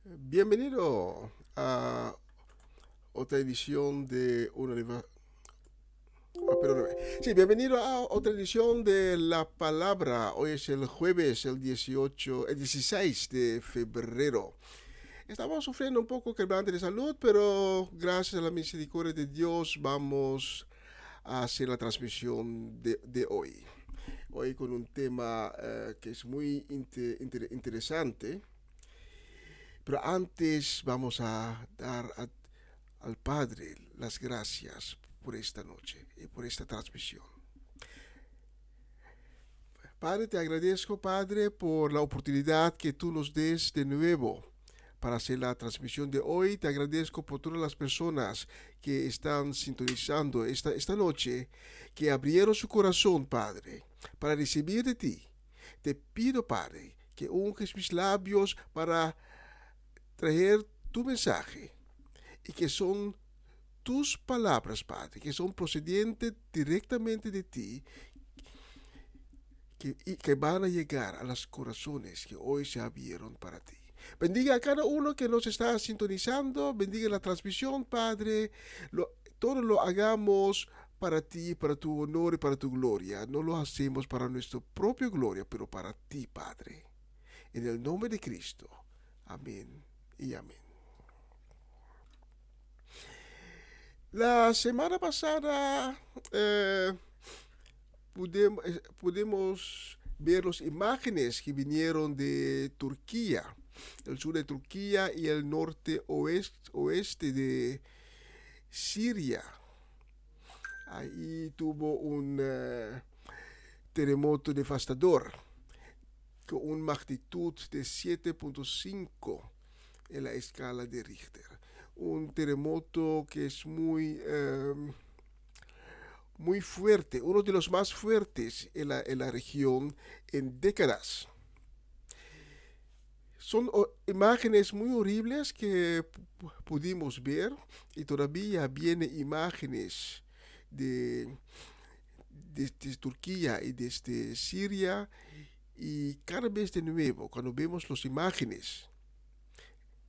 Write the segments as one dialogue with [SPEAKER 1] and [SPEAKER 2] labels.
[SPEAKER 1] Bienvenido a otra edición de perdóname. Sí, bienvenido a otra edición de La Palabra. Hoy es el jueves, el 16 de febrero. Estamos sufriendo un poco quebrante de salud, pero gracias a la misericordia de Dios vamos a hacer la transmisión de hoy. Hoy con un tema que es muy interesante. Pero antes vamos a al Padre las gracias por esta noche y por esta transmisión. Padre, te agradezco, Padre, por la oportunidad que tú nos des de nuevo para hacer la transmisión de hoy. Te agradezco por todas las personas que están sintonizando esta noche, que abrieron su corazón, Padre, para recibir de ti. Te pido, Padre, que unges mis labios para traer tu mensaje y que son tus palabras, Padre, que son procedientes directamente de ti y que van a llegar a los corazones que hoy se abrieron para ti. Bendiga a cada uno que nos está sintonizando, bendiga la transmisión, Padre. Todo lo hagamos para ti, para tu honor y para tu gloria. No lo hacemos para nuestra propia gloria, pero para ti, Padre. En el nombre de Cristo. Amén y amén. La semana pasada pudimos ver las imágenes que vinieron de Turquía, el sur de Turquía y el norte oeste de Siria. Ahí tuvo un terremoto devastador con una magnitud de 7.5 en la escala de Richter. Un terremoto que es muy fuerte, uno de los más fuertes en la región en décadas. Son imágenes muy horribles que pudimos ver y todavía vienen imágenes de, desde Turquía y desde Siria y cada vez de nuevo cuando vemos las imágenes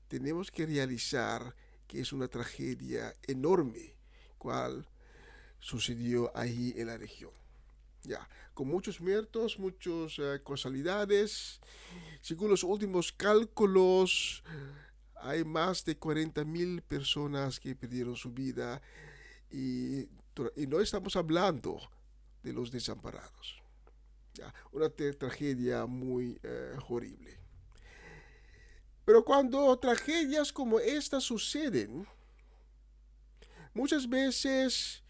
[SPEAKER 1] tenemos que realizar que es una tragedia enorme cual sucedió ahí en la región. Ya, con muchos muertos, muchas causalidades. Según los últimos cálculos, hay más de 40.000 personas que perdieron su vida y no estamos hablando de los desamparados. Ya, una tragedia muy horrible. Pero cuando tragedias como esta suceden, muchas veces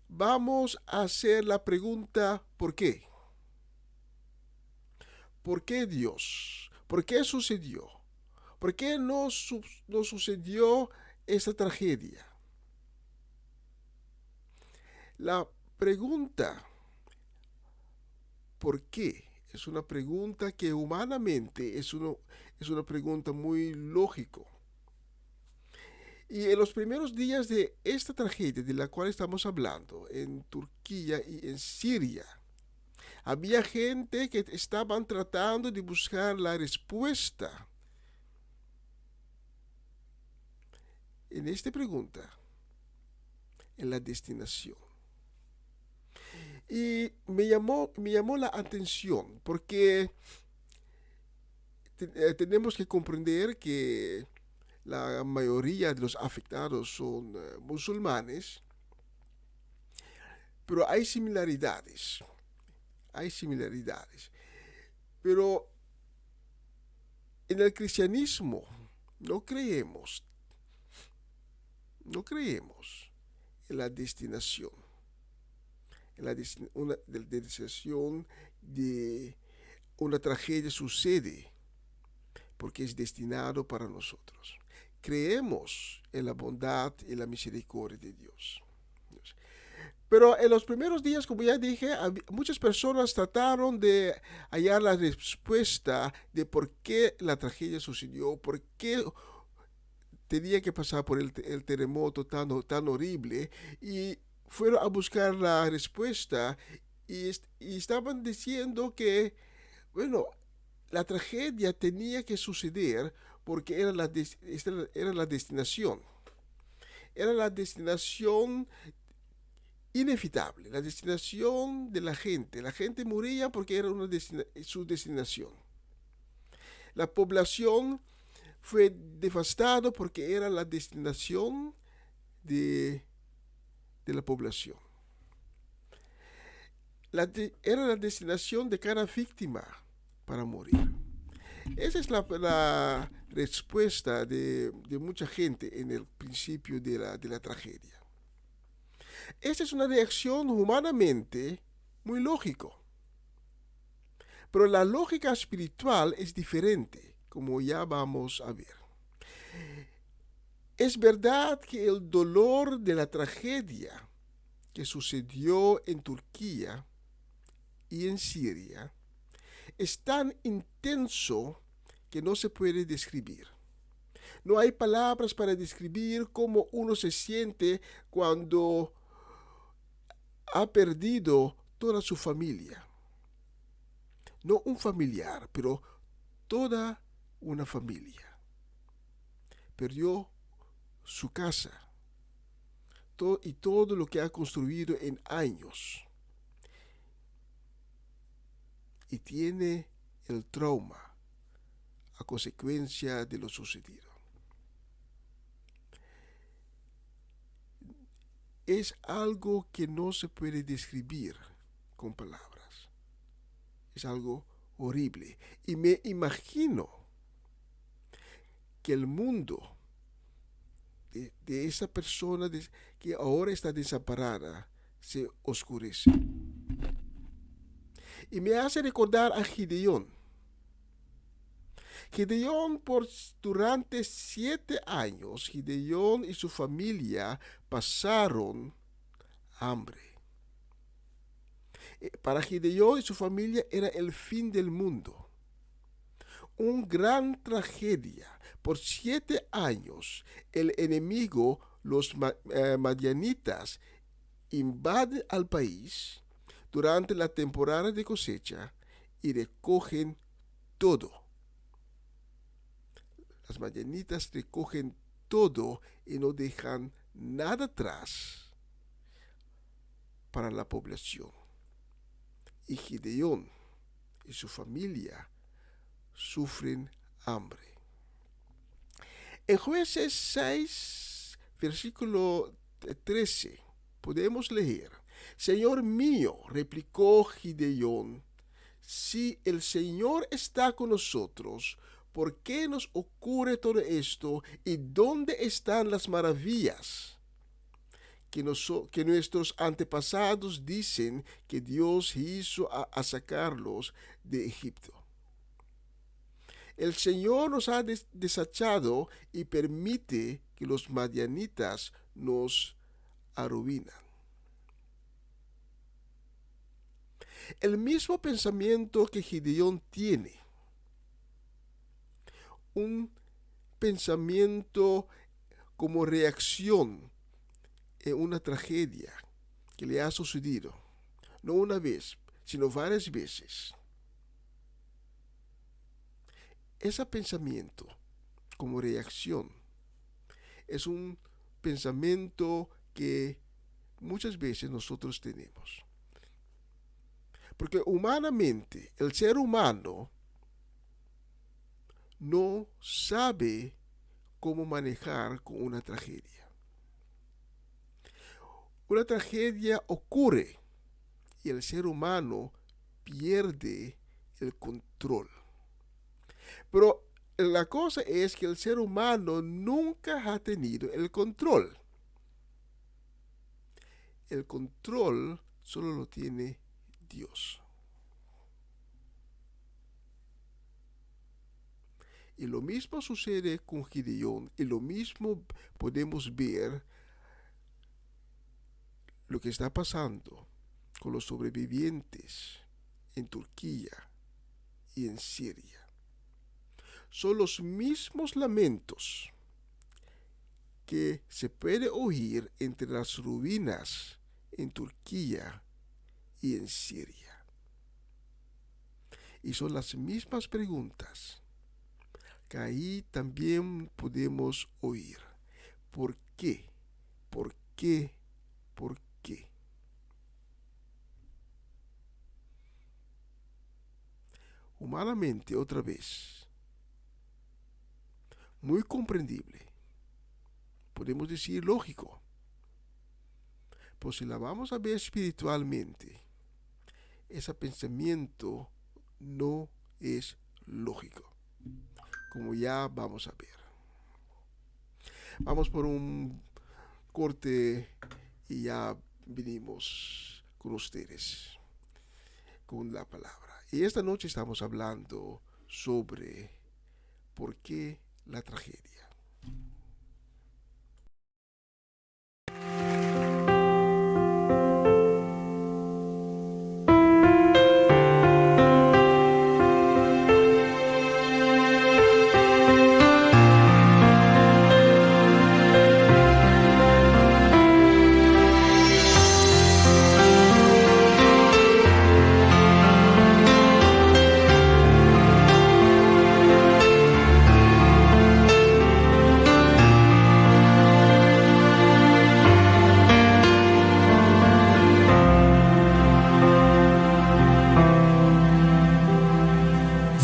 [SPEAKER 1] vamos a hacer la pregunta ¿por qué? ¿Por qué Dios? ¿Por qué sucedió? ¿Por qué no sucedió esta tragedia? La pregunta ¿por qué? Es una pregunta que humanamente es una pregunta muy lógica. Y en los primeros días de esta tragedia de la cual estamos hablando, en Turquía y en Siria, había gente que estaban tratando de buscar la respuesta en esta pregunta, en la destinación. Y me llamó la atención porque tenemos que comprender que la mayoría de los afectados son musulmanes, pero hay similaridades. Pero en el cristianismo no creemos, no creemos en la destinación, en una destinación de una tragedia sucede porque es destinado para nosotros. Creemos en la bondad y la misericordia de Dios. Pero en los primeros días, como ya dije, muchas personas trataron de hallar la respuesta de por qué la tragedia sucedió, por qué tenía que pasar por el terremoto tan horrible y fueron a buscar la respuesta y estaban diciendo que, bueno, la tragedia tenía que suceder porque era la destinación. Era la destinación inevitable, la destinación de la gente. La gente moría porque era su destinación. La población fue devastada porque era la destinación de la población. Era la destinación de cada víctima para morir. Esa es la respuesta de mucha gente en el principio de la tragedia. Esta es una reacción humanamente muy lógica. Pero la lógica espiritual es diferente, como ya vamos a ver. Es verdad que el dolor de la tragedia que sucedió en Turquía y en Siria es tan intenso que no se puede describir. No hay palabras para describir cómo uno se siente cuando ha perdido toda su familia. No un familiar, pero toda una familia. Perdió su casa y todo lo que ha construido en años. Y tiene el trauma a consecuencia de lo sucedido. Es algo que no se puede describir con palabras. Es algo horrible. Y me imagino que el mundo de esa persona que ahora está desamparada se oscurece. Y me hace recordar a Gideón. Gideón, durante 7 años, Gideón y su familia pasaron hambre. Para Gideón y su familia era el fin del mundo. Una gran tragedia. Por 7 años, el enemigo, los madianitas, invaden al país durante la temporada de cosecha y recogen todo. Las madianitas recogen todo y no dejan nada atrás para la población. Y Gideón y su familia sufren hambre. En Jueces 6, versículo 13, podemos leer: Señor mío, replicó Gideón, si el Señor está con nosotros, ¿por qué nos ocurre todo esto? ¿Y dónde están las maravillas que nuestros antepasados dicen que Dios hizo a sacarlos de Egipto? El Señor nos ha desechado y permite que los madianitas nos arruinan. El mismo pensamiento que Gideón tiene, un pensamiento como reacción en una tragedia que le ha sucedido, no una vez, sino varias veces. Ese pensamiento como reacción es un pensamiento que muchas veces nosotros tenemos. Porque humanamente, el ser humano no sabe cómo manejar con una tragedia. Una tragedia ocurre y el ser humano pierde el control. Pero la cosa es que el ser humano nunca ha tenido el control. El control solo lo tiene Dios. Y lo mismo sucede con Gideón, y lo mismo podemos ver lo que está pasando con los sobrevivientes en Turquía y en Siria. Son los mismos lamentos que se puede oír entre las ruinas en Turquía y en Siria. Y son las mismas preguntas. que ahí también podemos oír. ¿Por qué? ¿Por qué? ¿Por qué? Humanamente, otra vez, muy comprendible. Podemos decir lógico. Pues si la vamos a ver espiritualmente, ese pensamiento no es lógico, como ya vamos a ver. Vamos por un corte y ya venimos con ustedes con la palabra. Y esta noche estamos hablando sobre por qué la tragedia.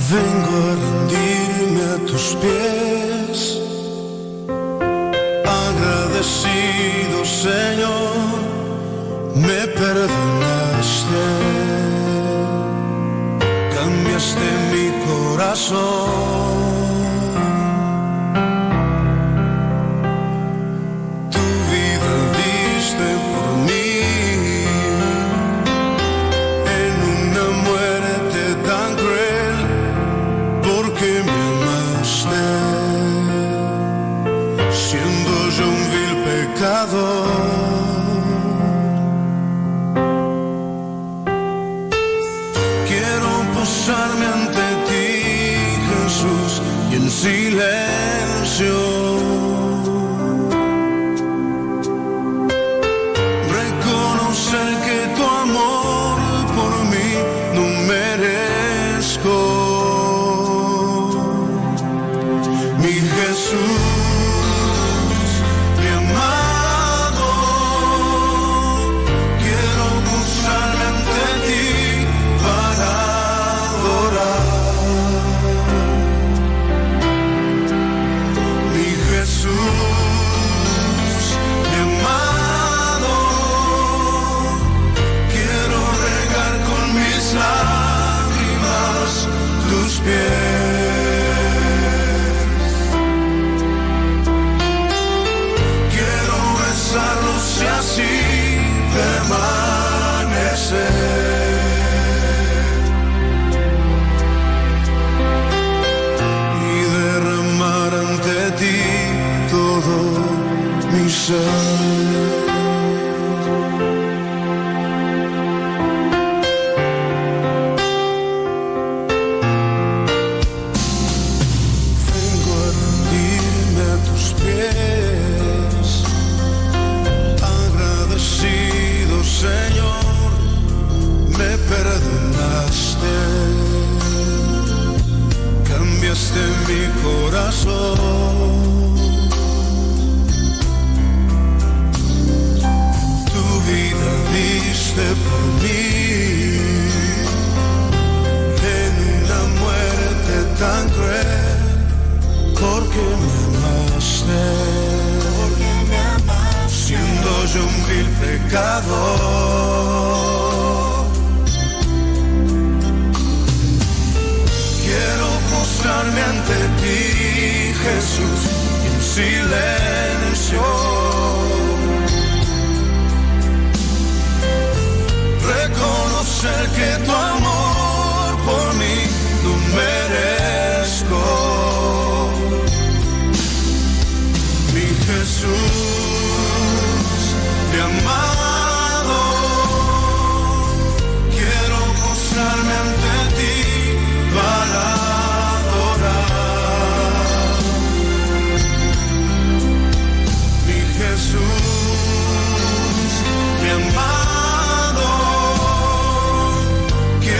[SPEAKER 2] Vengo a rendirme a tus pies, agradecido Señor, me perdonaste, cambiaste mi corazón, tu vida diste por mí, en una muerte tan cruel. Porque me amaste, siendo yo un vil pecador. Quiero posarme ante ti, Jesús, y en silencio reconocer que tu amor por mí no merezco. Mi Jesús, mi amado, quiero posarme ante ti para adorar. Mi Jesús, mi amado, quiero regar con mis lágrimas tus pies. Y así permanecer y derramar ante ti todo mi ser. Vengo a rendirme a tus pies, agradecido Señor, me perdonaste, cambiaste mi corazón, tu vida diste por mí, en una muerte tan cruel, porque me amaste. Siendo yo un vil pecador, quiero postrarme ante ti, Jesús, en silencio, reconocer que tu amor por mí no merezco. Mi Jesús, mi amado, quiero postrarme ante ti para adorar. Mi Jesús, mi amado, quiero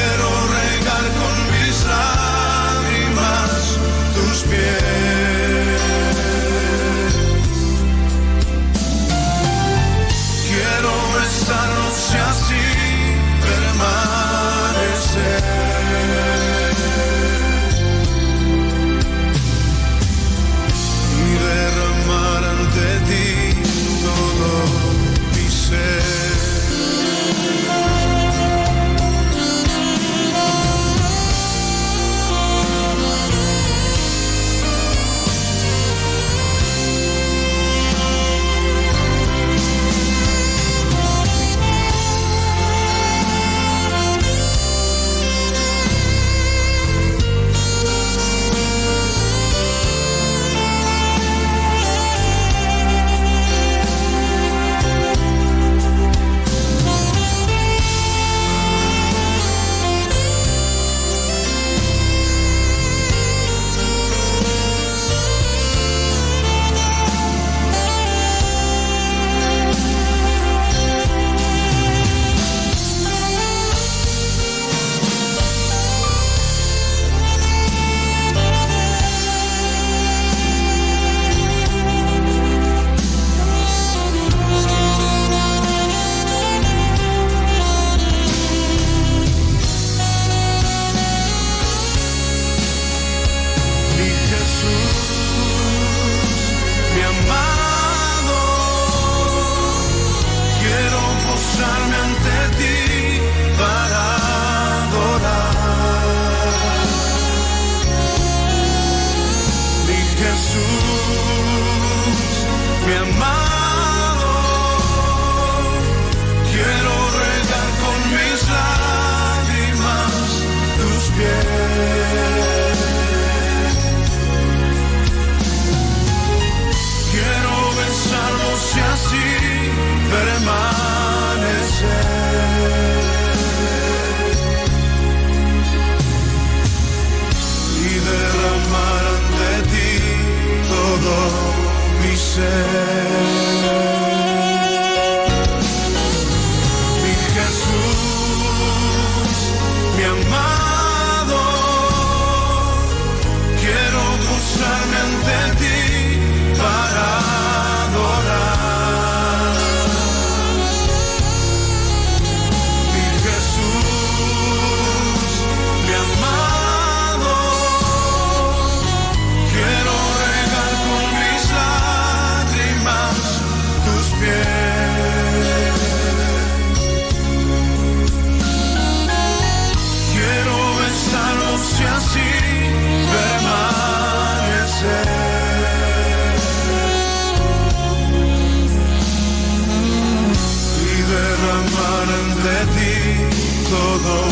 [SPEAKER 2] todo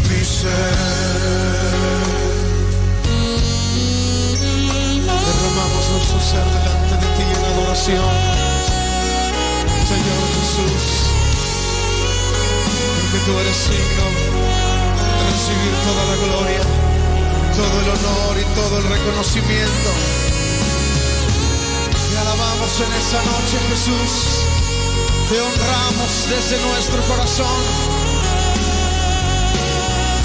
[SPEAKER 2] mi ser. Derramamos nuestro ser delante de ti en adoración, Señor Jesús, porque tú eres digno de recibir toda la gloria, todo el honor y todo el reconocimiento. Te alabamos en esta noche, Jesús. Te honramos desde nuestro corazón,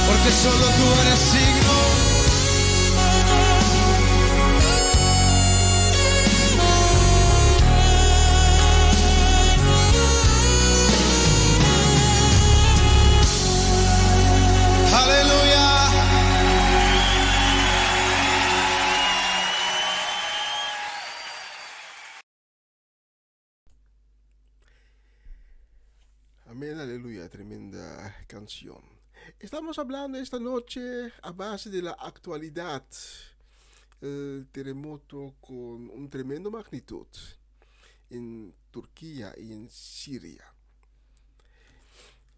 [SPEAKER 2] porque solo tú eres digno. Aleluya.
[SPEAKER 1] Amén, aleluya, tremenda canción. Estamos hablando esta noche a base de la actualidad. El terremoto con un tremendo magnitud en Turquía y en Siria.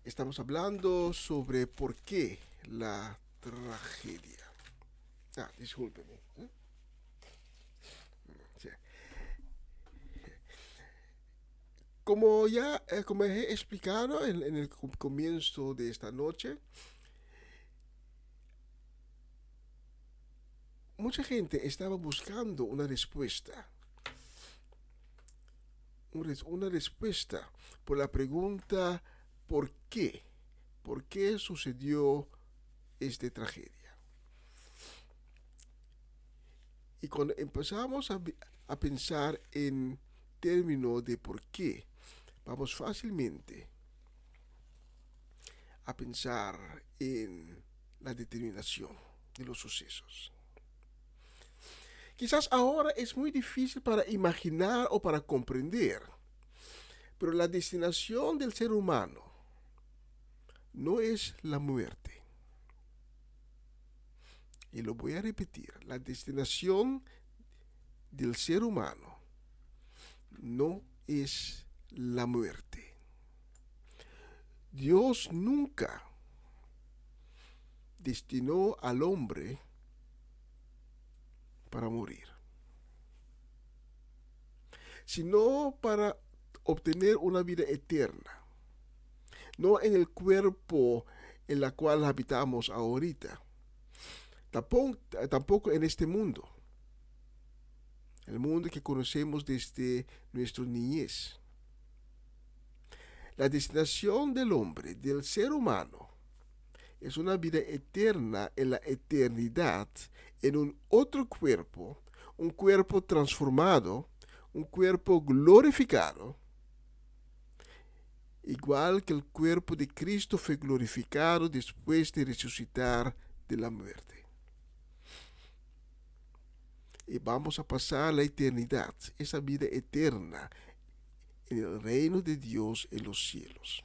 [SPEAKER 1] Estamos hablando sobre por qué la tragedia. Discúlpeme. Sí. Como he explicado en el comienzo de esta noche, mucha gente estaba buscando una respuesta. Una respuesta por la pregunta ¿por qué? ¿Por qué sucedió esta tragedia? Y cuando empezamos a pensar en términos de por qué, vamos fácilmente a pensar en la determinación de los sucesos. Quizás ahora es muy difícil para imaginar o para comprender, pero la destinación del ser humano no es la muerte. Y lo voy a repetir, la destinación del ser humano no es la muerte. Dios nunca destinó al hombre para morir, sino para obtener una vida eterna, no en el cuerpo en la cual habitamos ahorita, tampoco en este mundo, el mundo que conocemos desde nuestra niñez. La destinación del hombre, del ser humano, es una vida eterna en la eternidad, en un otro cuerpo, un cuerpo transformado, un cuerpo glorificado, igual que el cuerpo de Cristo fue glorificado después de resucitar de la muerte. Y vamos a pasar la eternidad, esa vida eterna, en el reino de Dios en los cielos.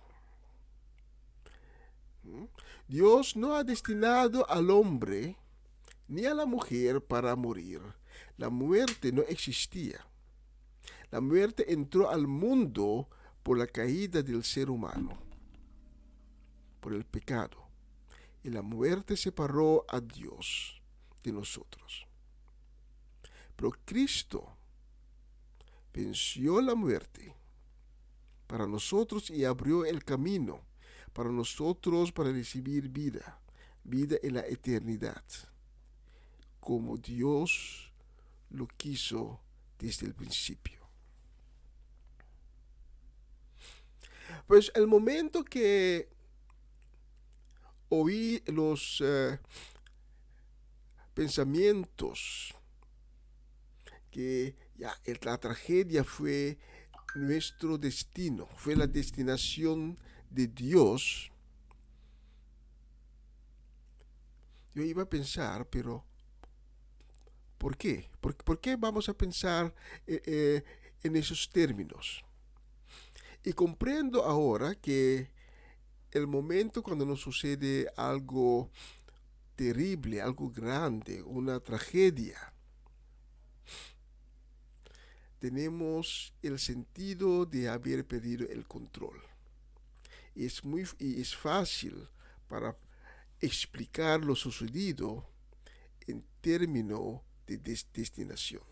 [SPEAKER 1] Dios no ha destinado al hombre ni a la mujer para morir. La muerte no existía. La muerte entró al mundo por la caída del ser humano, por el pecado. Y la muerte separó a Dios de nosotros. Pero Cristo venció la muerte para nosotros y abrió el camino para nosotros para recibir vida en la eternidad, como Dios lo quiso desde el principio. Pues el momento que oí los pensamientos que la tragedia fue nuestro destino, fue la destinación de Dios, yo iba a pensar, pero ¿por qué? ¿Por qué vamos a pensar en esos términos? Y comprendo ahora que el momento cuando nos sucede algo terrible, algo grande, una tragedia, tenemos el sentido de haber perdido el control. Y es fácil para explicar lo sucedido en términos de destinación.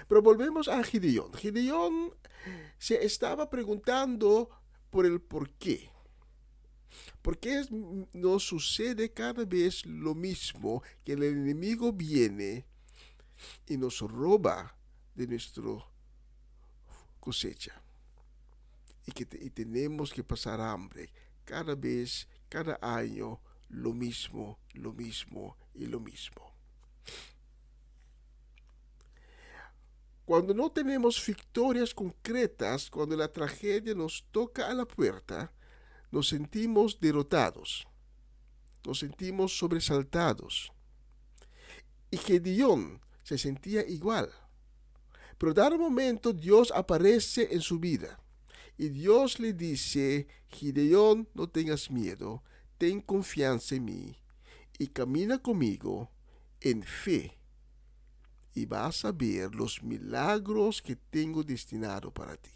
[SPEAKER 1] Pero volvemos a Gideón. Gideón se estaba preguntando por el por qué. ¿Por qué nos sucede cada vez lo mismo, que el enemigo viene y nos roba de nuestra cosecha? Y tenemos que pasar hambre cada vez, cada año, lo mismo y lo mismo. Cuando no tenemos victorias concretas, cuando la tragedia nos toca a la puerta, nos sentimos derrotados, nos sentimos sobresaltados. Y Gedeón se sentía igual. Pero dado momento Dios aparece en su vida y Dios le dice: Gedeón, no tengas miedo, ten confianza en mí y camina conmigo en fe, y vas a ver los milagros que tengo destinado para ti.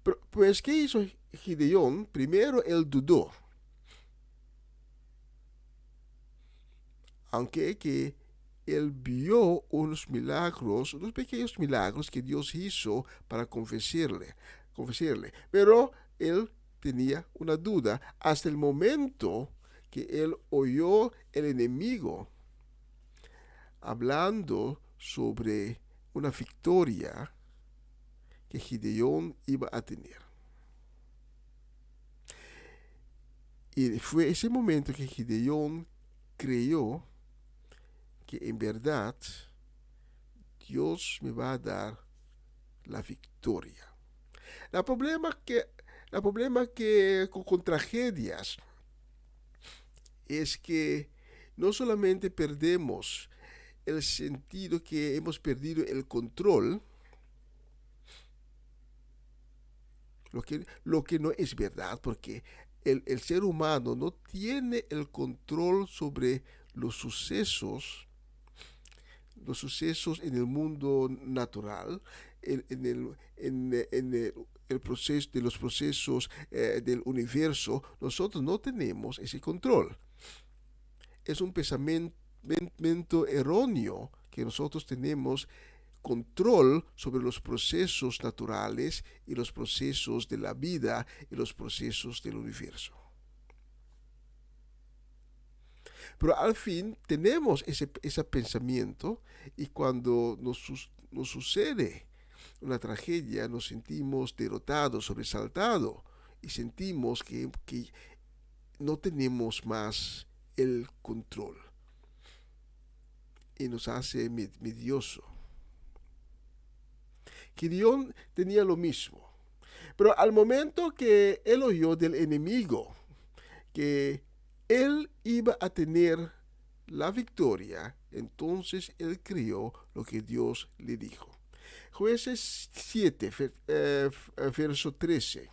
[SPEAKER 1] Pero, pues, ¿qué hizo Gedeón? Primero, él dudó. Aunque que él vio unos milagros, unos pequeños milagros que Dios hizo para confesarle. Pero él tenía una duda hasta el momento que él oyó el enemigo hablando sobre una victoria que Gedeón iba a tener. Y fue ese momento que Gedeón creyó que en verdad Dios me va a dar la victoria. El problema que con tragedias es que no solamente perdemos el sentido, que hemos perdido el control, lo que no es verdad, porque el ser humano no tiene el control sobre los sucesos en el mundo natural, en el proceso de los procesos del universo. Nosotros no tenemos ese control. Es un pensamiento erróneo que nosotros tenemos control sobre los procesos naturales y los procesos de la vida y los procesos del universo. Pero al fin tenemos ese pensamiento, y cuando nos sucede una tragedia nos sentimos derrotados, sobresaltados, y sentimos que no tenemos más el control, y nos hace medioso. Gedeón tenía lo mismo, pero al momento que él oyó del enemigo que él iba a tener la victoria, entonces él creyó lo que Dios le dijo. Jueces 7, verso 13.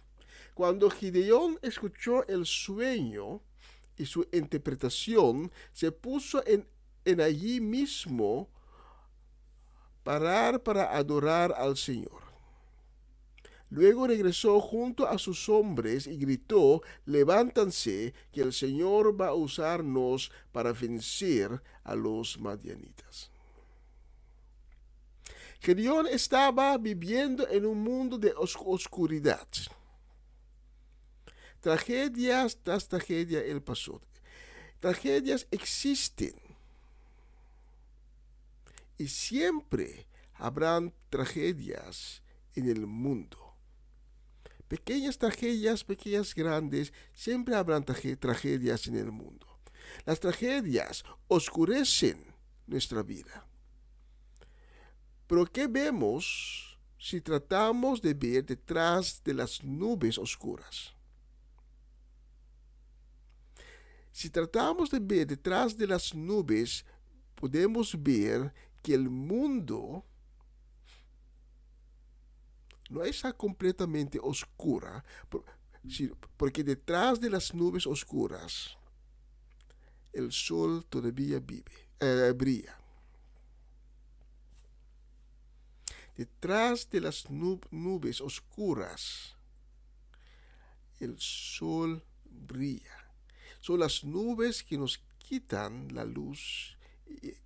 [SPEAKER 1] Cuando Gedeón escuchó el sueño y su interpretación, se puso en allí mismo parar para adorar al Señor. Luego regresó junto a sus hombres y gritó: levántanse, que el Señor va a usarnos para vencer a los madianitas. Gedeón estaba viviendo en un mundo de oscuridad. Tragedias tras tragedia él pasó. Tragedias existen. Y siempre habrán tragedias en el mundo. Pequeñas tragedias, pequeñas, grandes, siempre habrán tragedias en el mundo. Las tragedias oscurecen nuestra vida. Pero ¿qué vemos si tratamos de ver detrás de las nubes oscuras? Si tratamos de ver detrás de las nubes, podemos ver que el mundo no está completamente oscura, porque detrás de las nubes oscuras el sol todavía brilla. Detrás de las nubes oscuras el sol brilla. Son las nubes que nos quitan la luz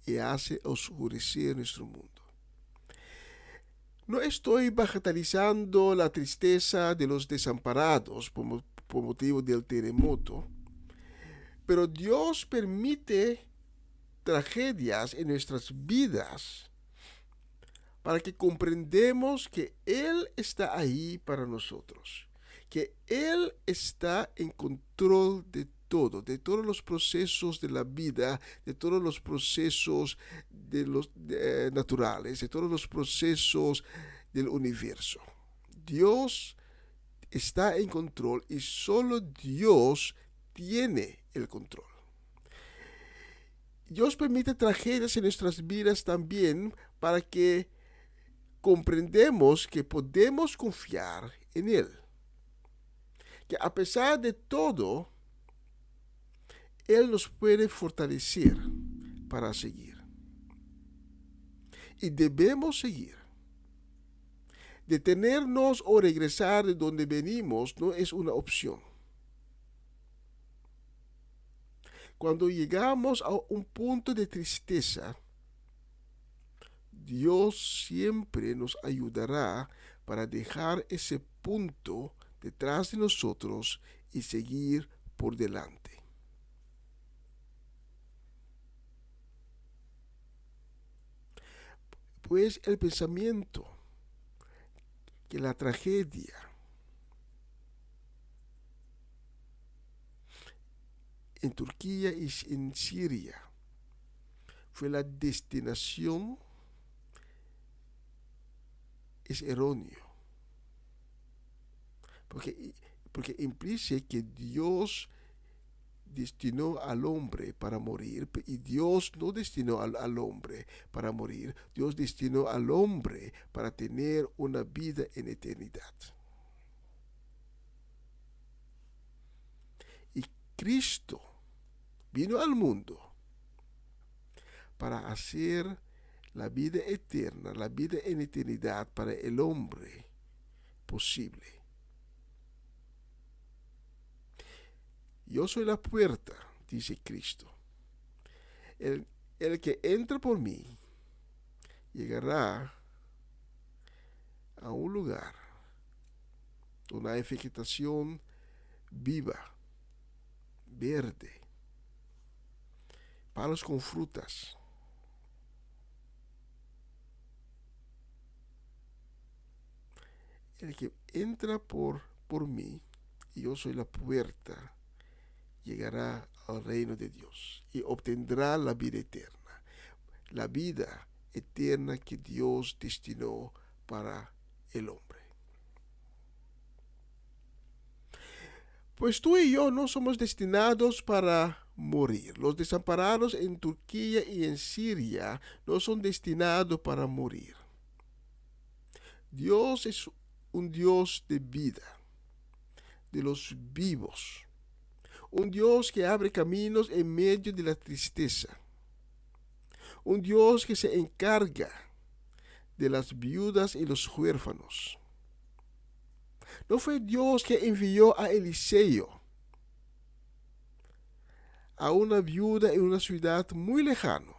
[SPEAKER 1] y hace oscurecer nuestro mundo. No estoy bagatelizando la tristeza de los desamparados por motivo del terremoto, pero Dios permite tragedias en nuestras vidas para que comprendamos que Él está ahí para nosotros, que Él está en control de todo, de todos los procesos de la vida, de todos los procesos naturales, de todos los procesos del universo. Dios está en control y solo Dios tiene el control. Dios permite tragedias en nuestras vidas también para que comprendemos que podemos confiar en Él. Que a pesar de todo, Él nos puede fortalecer para seguir. Y debemos seguir. Detenernos o regresar de donde venimos no es una opción. Cuando llegamos a un punto de tristeza, Dios siempre nos ayudará para dejar ese punto detrás de nosotros y seguir por delante. Pues el pensamiento que la tragedia en Turquía y en Siria fue la destinación es erróneo. Porque implica que Dios destinó al hombre para morir y Dios no destinó al hombre para morir. Dios destinó al hombre para tener una vida en eternidad. Y Cristo vino al mundo para hacer la vida eterna, la vida en eternidad para el hombre posible. Yo soy la puerta, dice Cristo. El que entra por mí llegará a un lugar donde hay vegetación viva, verde, palos con frutas. El que entra por mí, y yo soy la puerta, llegará al reino de Dios y obtendrá la vida eterna. La vida eterna que Dios destinó para el hombre. Pues tú y yo no somos destinados para morir. Los desamparados en Turquía y en Siria no son destinados para morir. Dios es un Dios de vida, de los vivos. Un Dios que abre caminos en medio de la tristeza. Un Dios que se encarga de las viudas y los huérfanos. No fue Dios que envió a Eliseo a una viuda en una ciudad muy lejana,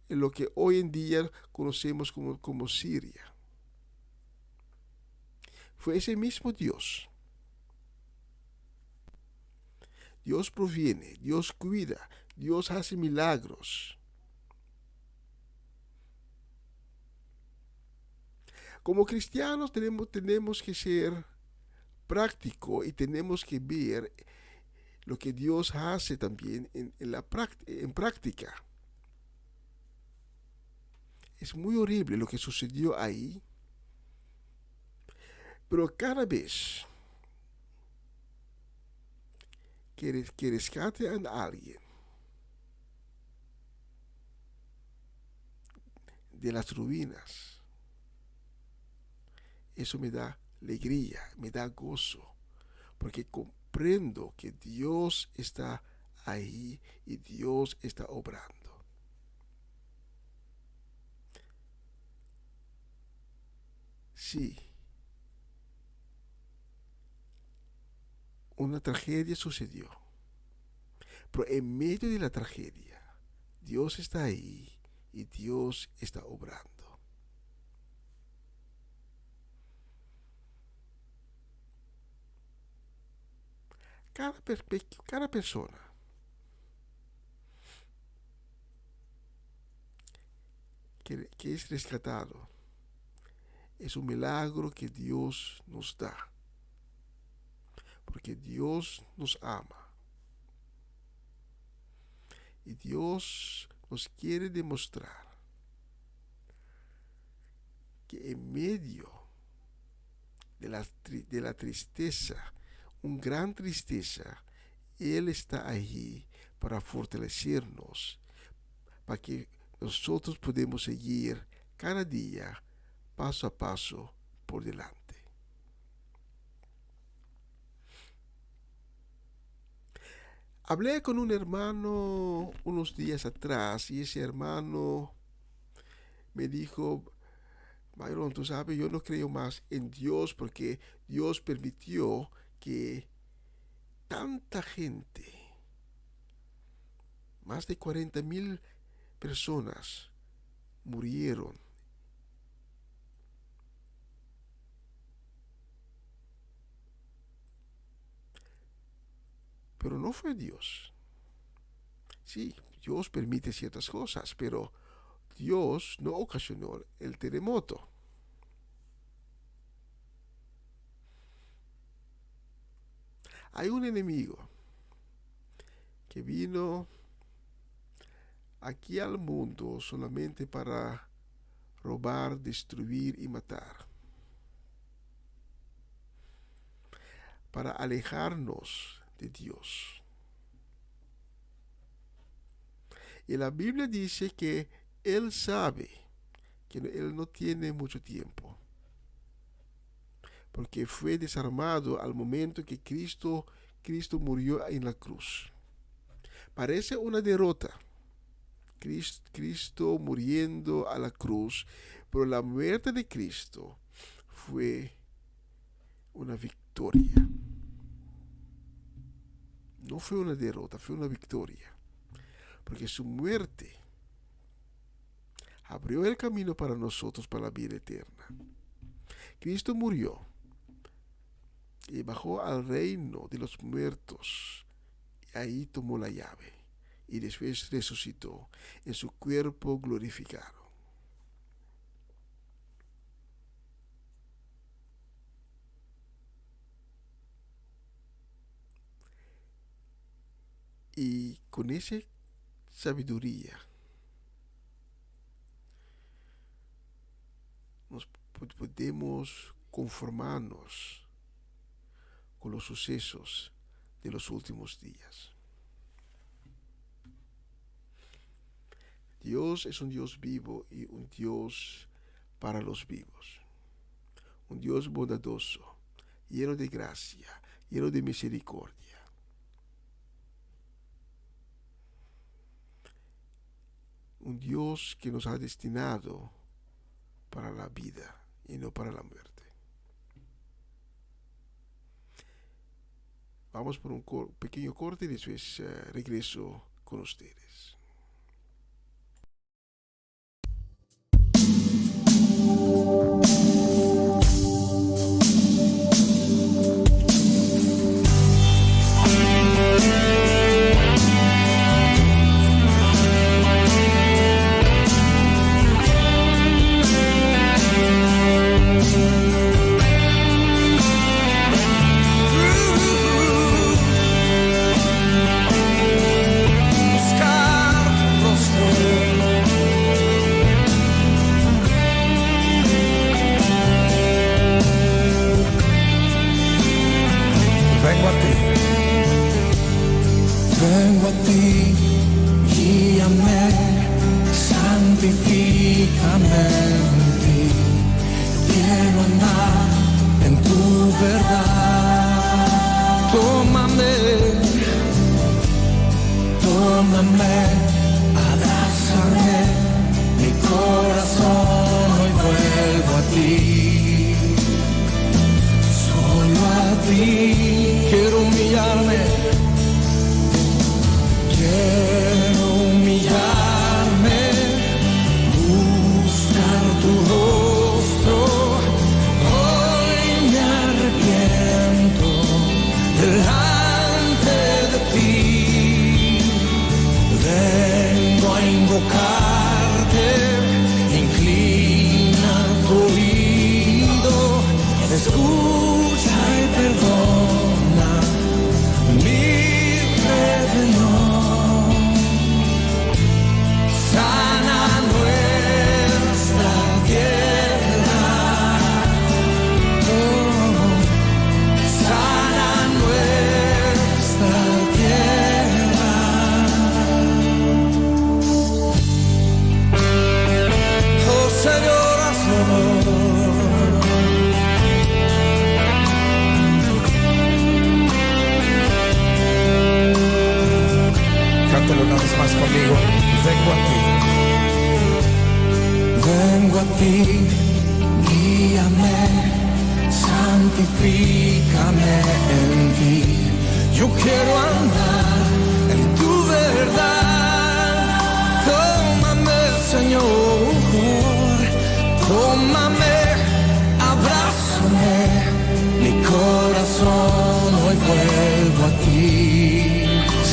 [SPEAKER 1] en lo que hoy en día conocemos como Siria. Fue ese mismo Dios. Dios proviene, Dios cuida, Dios hace milagros. Como cristianos tenemos que ser prácticos y tenemos que ver lo que Dios hace también en práctica. Es muy horrible lo que sucedió ahí, pero cada vez que rescate a alguien de las ruinas, eso me da alegría, me da gozo, porque comprendo que Dios está ahí y Dios está obrando. Sí, una tragedia sucedió. Pero en medio de la tragedia, Dios está ahí y Dios está obrando. Cada persona que es rescatado es un milagro que Dios nos da, porque Dios nos ama y Dios nos quiere demostrar que en medio de la tristeza, una gran tristeza, Él está allí para fortalecernos, para que nosotros podamos seguir cada día, paso a paso, por delante. Hablé con un hermano unos días atrás y ese hermano me dijo: Byron, tú sabes, yo no creo más en Dios porque Dios permitió que tanta gente, más de 40,000 personas, murieron. Pero no fue Dios. Sí, Dios permite ciertas cosas, pero Dios no ocasionó el terremoto. Hay un enemigo que vino aquí al mundo solamente para robar, destruir y matar, para alejarnos de Dios. Y la Biblia dice que Él sabe que Él no tiene mucho tiempo, porque fue desarmado al momento que Cristo murió en la cruz. Parece una derrota, Cristo muriendo a la cruz, pero la muerte de Cristo fue una victoria. No fue una derrota, fue una victoria, porque su muerte abrió el camino para nosotros, para la vida eterna. Cristo murió y bajó al reino de los muertos, y ahí tomó la llave, y después resucitó en su cuerpo glorificado. Y con esa sabiduría nos podemos conformarnos con los sucesos de los últimos días. Dios es un Dios vivo y un Dios para los vivos. Un Dios bondadoso, lleno de gracia, lleno de misericordia. Un Dios que nos ha destinado para la vida y no para la muerte. Vamos por un pequeño corte y después regreso con ustedes.
[SPEAKER 2] Vengo a ti, guíame, santifícame en ti. Quiero andar en tu verdad. Tómame, abrázame, mi corazón hoy vuelvo a ti. Solo a ti quiero humillarme ti, guíame, santifícame en ti. Yo quiero andar en tu verdad. Tómame, Señor, tómame, abrázame, mi corazón hoy vuelvo a ti.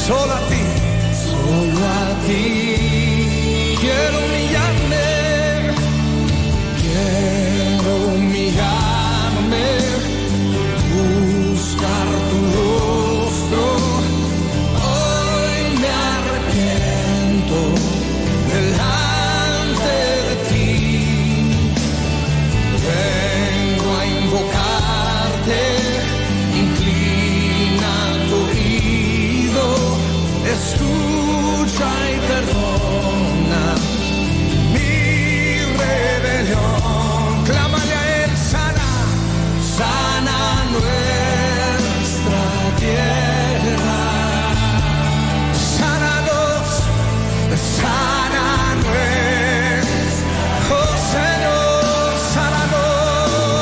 [SPEAKER 2] Solo a ti, solo a ti. Quiero humillarme, buscar tu rostro. Hoy me arrepiento delante de ti. Vengo a invocarte, inclina tu oído, escucha y perdona mi rebelión. Clámale a él, sana, sana nuestra tierra. Sánanos, sana nuestra, oh Señor, sánanos.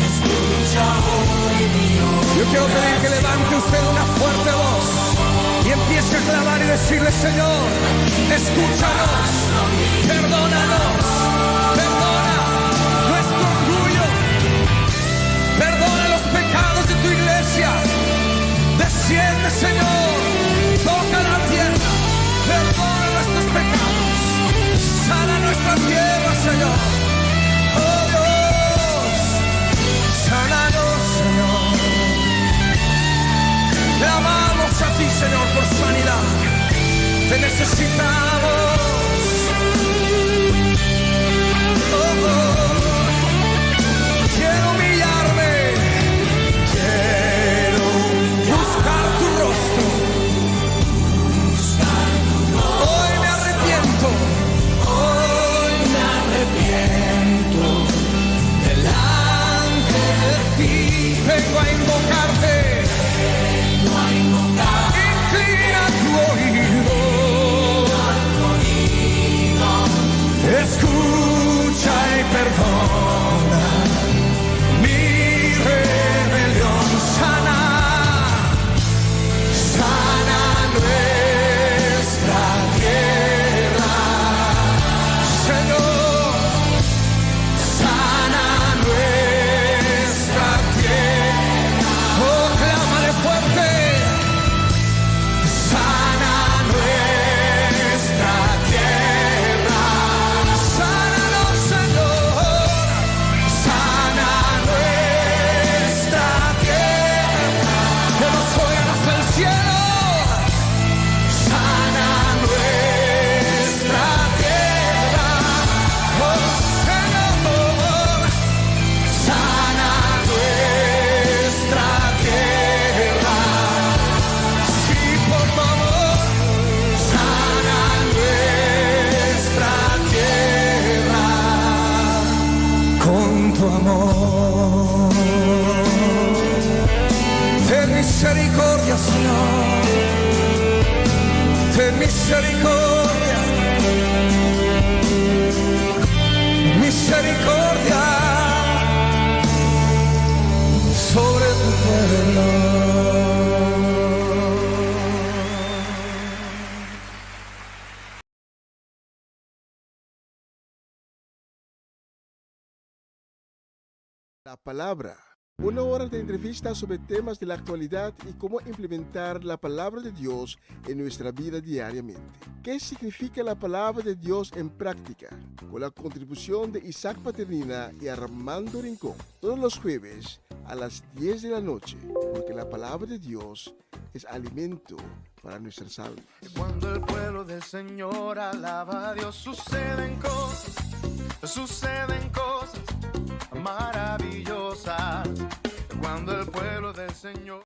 [SPEAKER 2] Escucha hoy mi oración. Yo quiero pedir que levante usted una fuerte voz y empiece a clamar y decirle: Señor, escúchanos, perdónanos, perdona nuestro orgullo, perdona los pecados de tu iglesia. Desciende, Señor, toca la tierra, perdona nuestros pecados, sana nuestra tierra, Señor. Oh Dios, sánanos, Señor. Clamamos a ti, Señor, por sanidad. Te necesitamos. Quiero humillarme, quiero buscar tu rostro. Hoy me arrepiento delante de ti. Vengo a invocarte, inclina tu oído, escucha y perdona mi rebelión. Sana, sana nuestra tierra, Señor, sana nuestra tierra. Oh, clámale fuerte, sana nuestra tierra. Sánanos, Señor, sana nuestra tierra. Que nos oigan hasta el cielo. Sana nuestra tierra, oh Señor, sana nuestra tierra. Sí, por favor, sana nuestra tierra con tu amor. Ten misericordia, Señor, ten misericordia, misericordia sobre tu pueblo.
[SPEAKER 1] La palabra. Una hora de entrevista sobre temas de la actualidad y cómo implementar la palabra de Dios en nuestra vida diariamente. ¿Qué significa la palabra de Dios en práctica? Con la contribución de Isaac Paternina y Armando Rincón. Todos los jueves a las 10 de la noche, porque la palabra de Dios es alimento para nuestras almas.
[SPEAKER 3] Cuando el pueblo del Señor alaba a Dios, suceden cosas maravillosas. Cuando el pueblo del Señor...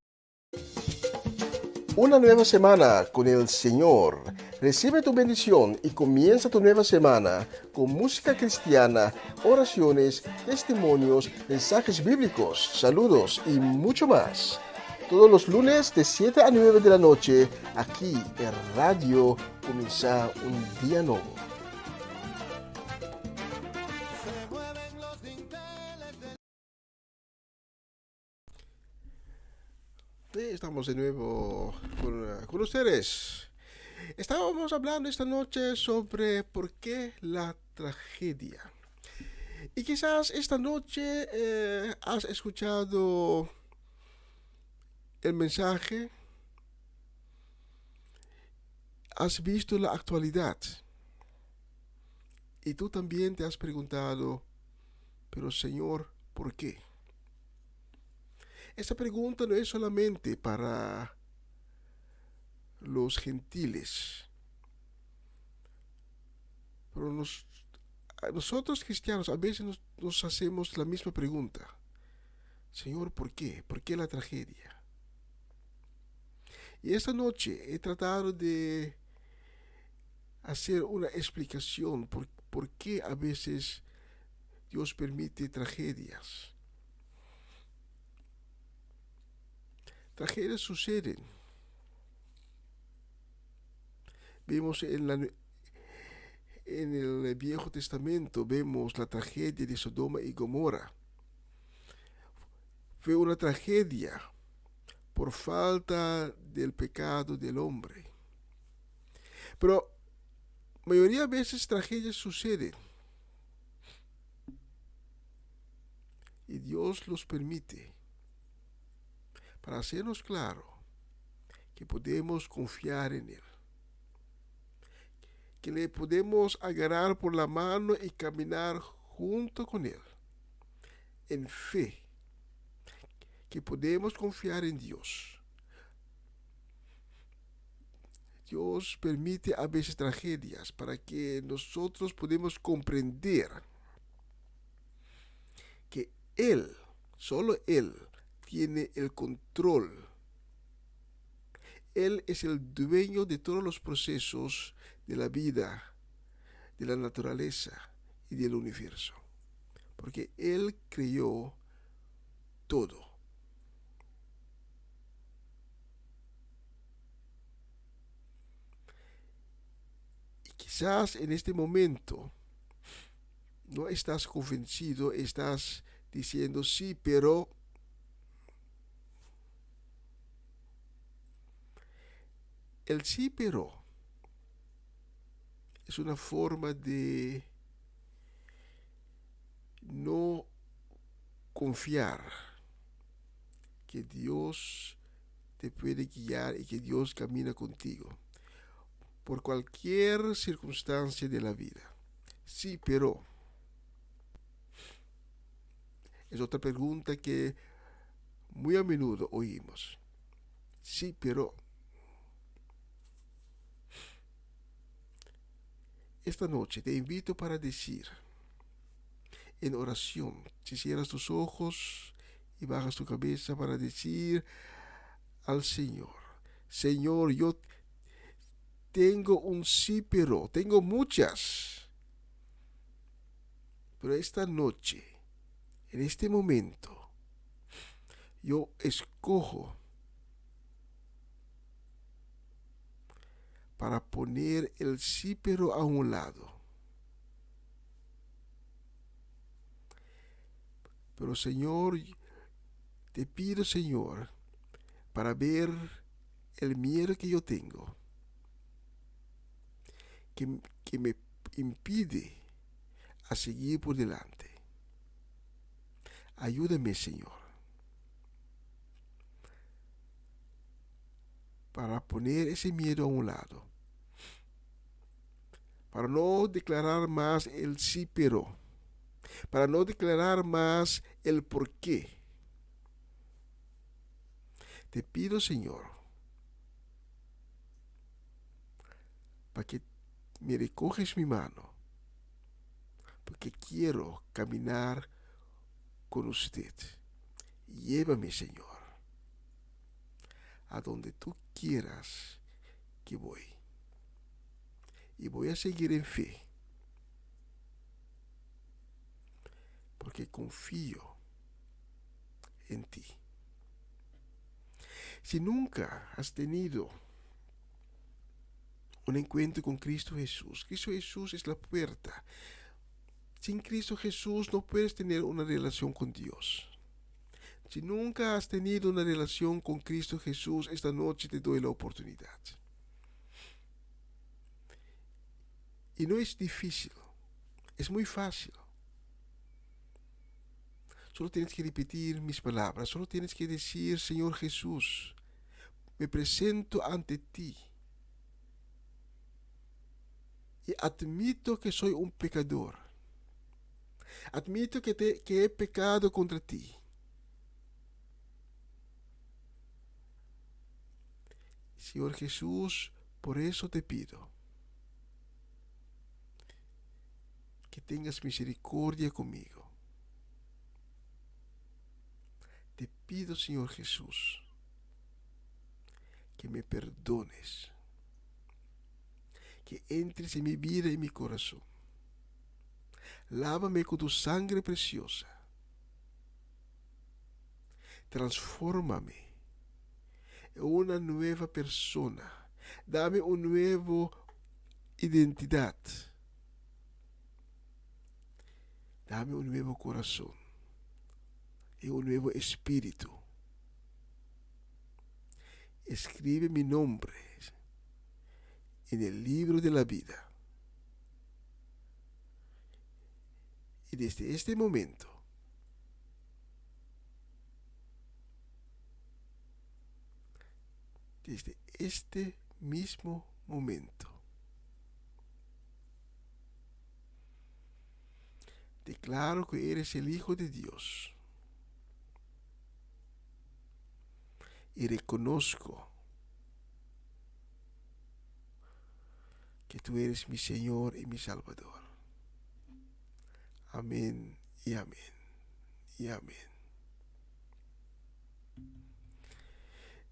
[SPEAKER 1] Una nueva semana con el Señor. Recibe tu bendición y comienza tu nueva semana con música cristiana, oraciones, testimonios, mensajes bíblicos, saludos y mucho más. Todos los lunes de 7 a 9 de la noche, aquí en Radio Comienza un Día Nuevo. Estamos de nuevo con ustedes. Estábamos hablando esta noche sobre por qué la tragedia. Y quizás esta noche has escuchado el mensaje, has visto la actualidad. Y tú también te has preguntado, pero Señor, ¿por qué? Esta pregunta no es solamente para los gentiles, pero nosotros cristianos a veces nos hacemos la misma pregunta. Señor, ¿por qué? ¿Por qué la tragedia? Y esta noche he tratado de hacer una explicación por qué a veces Dios permite tragedias. Tragedias suceden. Vemos en el Viejo Testamento, vemos la tragedia de Sodoma y Gomorra. Fue una tragedia por falta del pecado del hombre. Pero mayoría de veces tragedias suceden. Y Dios los permite para hacernos claro que podemos confiar en Él. Que le podemos agarrar por la mano y caminar junto con Él. En fe. Que podemos confiar en Dios. Dios permite a veces tragedias para que nosotros podamos comprender que Él, solo Él, tiene el control. Él es el dueño de todos los procesos de la vida, de la naturaleza y del universo. Porque Él creó todo. Y quizás en este momento no estás convencido, estás diciendo sí, pero el sí, pero es una forma de no confiar que Dios te puede guiar y que Dios camina contigo por cualquier circunstancia de la vida. Sí, pero es otra pregunta que muy a menudo oímos. Sí, pero esta noche te invito para decir en oración, si cierras tus ojos y bajas tu cabeza para decir al Señor, Señor, yo tengo un sí, pero tengo muchas, pero esta noche, en este momento, yo escojo para poner el sí, pero a un lado. Pero Señor, te pido, Señor, para ver el miedo que yo tengo, que me impide a seguir por delante. Ayúdame, Señor, para poner ese miedo a un lado, para no declarar más el sí, pero, para no declarar más el por qué. Te pido, Señor, para que me recoges mi mano, porque quiero caminar con usted. Llévame, Señor, a donde tú quieras que voy. Y voy a seguir en fe, porque confío en ti. Si nunca has tenido un encuentro con Cristo Jesús es la puerta. Sin Cristo Jesús no puedes tener una relación con Dios. Si nunca has tenido una relación con Cristo Jesús, esta noche te doy la oportunidad. Y no es difícil, es muy fácil. Solo tienes que repetir mis palabras, solo tienes que decir: Señor Jesús, me presento ante ti y admito que soy un pecador. Admito que he pecado contra ti. Señor Jesús, por eso te pido que tengas misericordia conmigo. Te pido, Señor Jesús, que me perdones, que entres en mi vida y mi corazón. Lávame con tu sangre preciosa. Transfórmame en una nueva persona. Dame una nueva identidad. Dame un nuevo corazón y un nuevo espíritu. Escribe mi nombre en el libro de la vida. Y desde este momento, desde este mismo momento, declaro que eres el Hijo de Dios. Y reconozco que tú eres mi Señor y mi Salvador. Amén y amén y amén.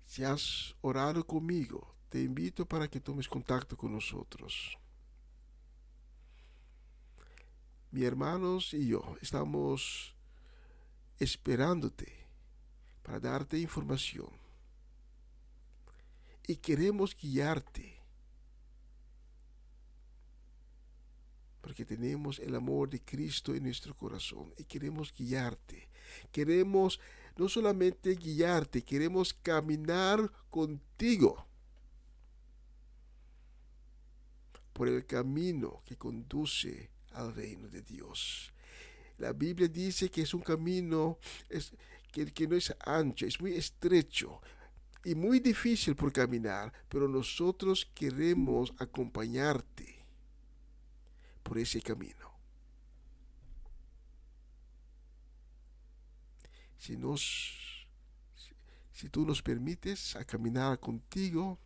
[SPEAKER 1] Si has orado conmigo, te invito para que tomes contacto con nosotros. Mis hermanos y yo estamos esperándote para darte información. Y queremos guiarte, porque tenemos el amor de Cristo en nuestro corazón y queremos guiarte. Queremos no solamente guiarte, queremos caminar contigo por el camino que conduce al reino de Dios. La Biblia dice que es un camino que no es ancho, es muy estrecho y muy difícil por caminar, pero nosotros queremos acompañarte por ese camino. Si tú nos permites a caminar contigo,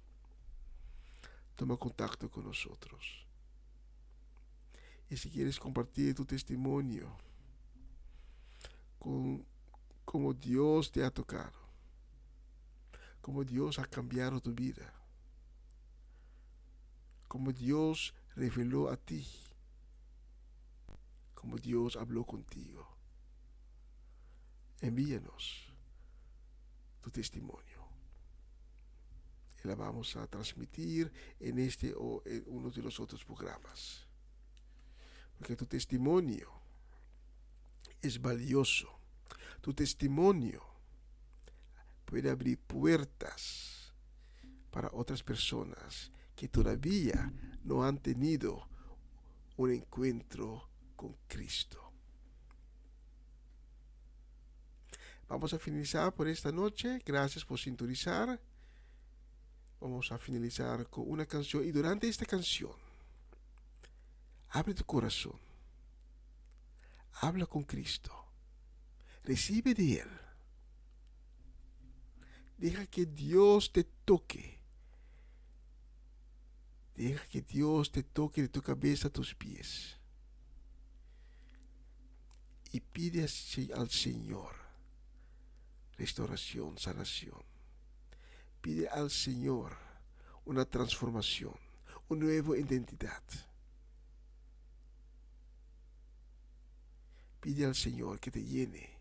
[SPEAKER 1] toma contacto con nosotros. Y si quieres compartir tu testimonio con cómo Dios te ha tocado, cómo Dios ha cambiado tu vida, cómo Dios reveló a ti, cómo Dios habló contigo, envíanos tu testimonio. Y la vamos a transmitir en este o en uno de los otros programas. Porque tu testimonio es valioso. Tu testimonio puede abrir puertas para otras personas que todavía no han tenido un encuentro con Cristo. Vamos a finalizar por esta noche. Gracias por sintonizar. Vamos a finalizar con una canción. Y durante esta canción, abre tu corazón. Habla con Cristo. Recibe de Él. Deja que Dios te toque. Deja que Dios te toque de tu cabeza a tus pies. Y pide al Señor restauración, sanación. Pide al Señor una transformación, una nueva identidad. Pide al Señor que te llene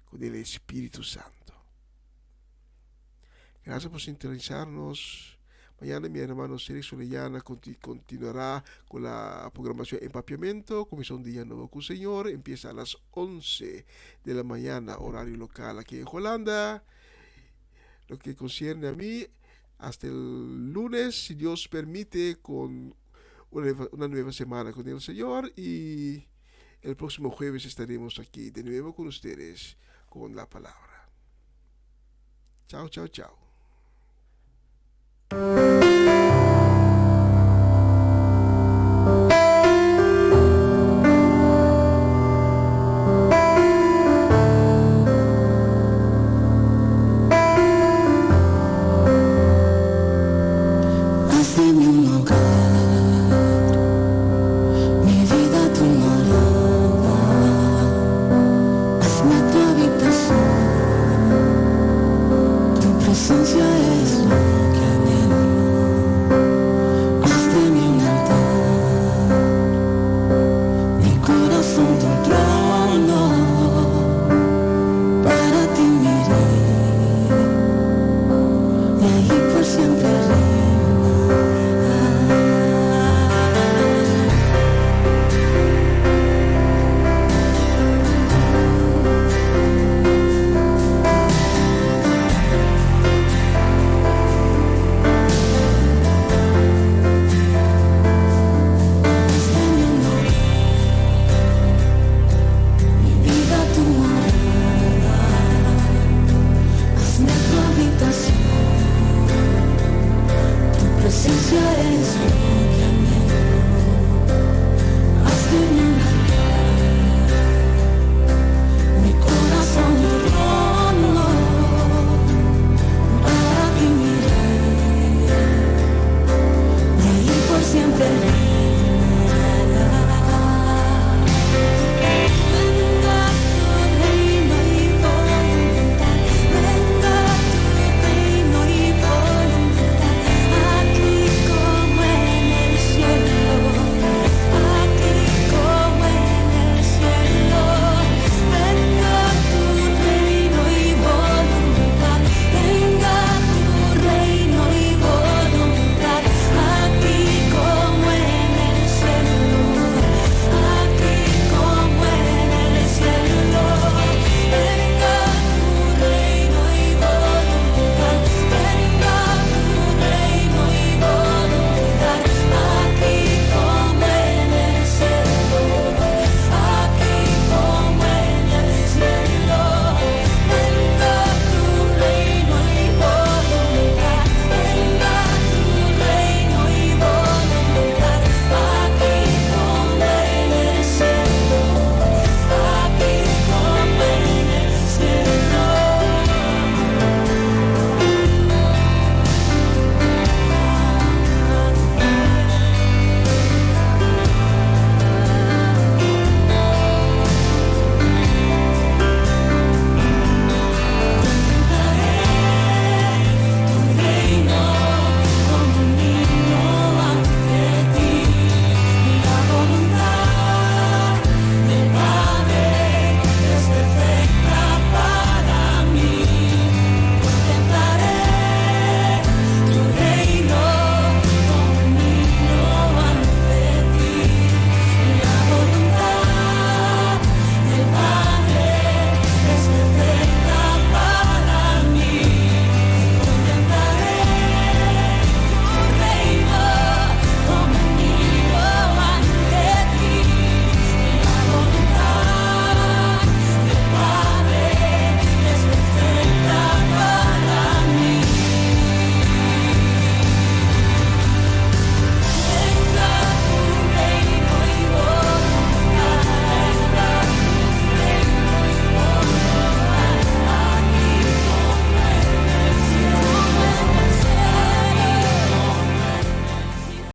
[SPEAKER 1] con el Espíritu Santo. Gracias por sintonizarnos. Mañana mi hermano Cérix Orellana continuará con la programación Empapiamiento, Comisión Día Nuevo con Señor. Empieza a las 11 de la mañana, horario local aquí en Holanda. Lo que concierne a mí, hasta el lunes, si Dios permite, con una nueva semana con el Señor, y el próximo jueves estaremos aquí de nuevo con ustedes con la palabra. Chao, chao, chao.